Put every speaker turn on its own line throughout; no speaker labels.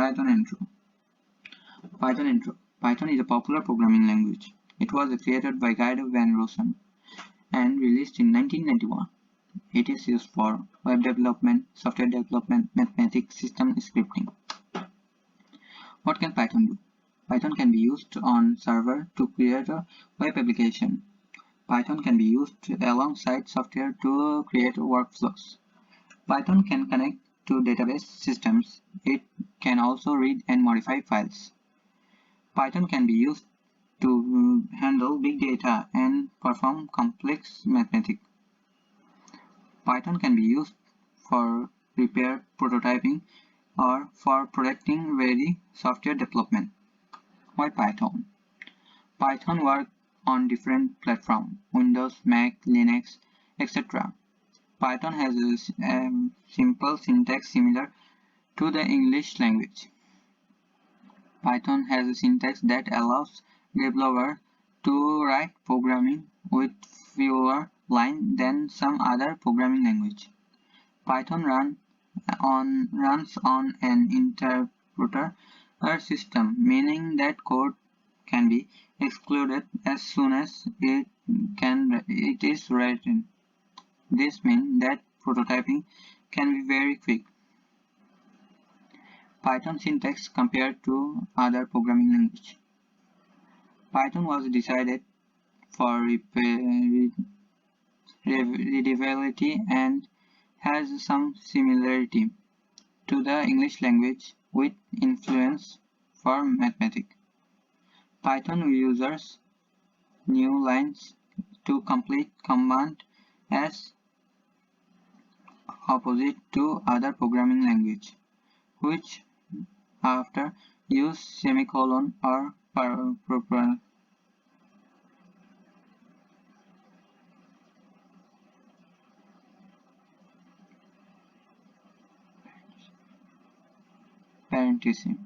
Python intro. Python intro. Python is a popular programming language. It was created by Guido van Rossum and released in 1991. It is used for web development, software development, mathematics, system scripting. What can Python do? Python can be used on server to create a web application. Python can be used alongside software to create workflows. Python can connect to database systems. It can also read and modify files. Python can be used to handle big data and perform complex mathematics. Python can be used for repair prototyping or for protecting ready software development. Why Python? Python works on different platforms, Windows, Mac, Linux, etc. Python has a simple syntax similar to the English language. Python has a syntax that allows developers to write programming with fewer lines than some other programming language. Python runs on an interpreter system, meaning that code can be executed as soon as it is written. This means that prototyping can be very quick. Python syntax compared to other programming languages. Python was decided for readability and has some similarity to the English language with influence for mathematics. Python uses new lines to complete command as opposite to other programming language, which after use semicolon or parenthesis.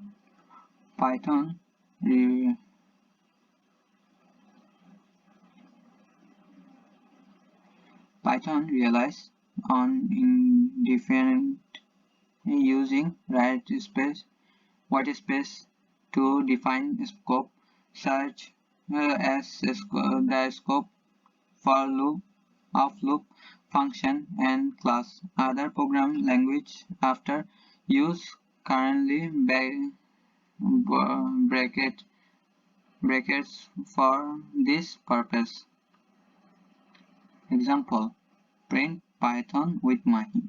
Python relies on indifferent using white space to define scope, such as the scope for loop, of loop, function, and class. Other programming languages after use currently brackets for this purpose. Example: print Python with mahi.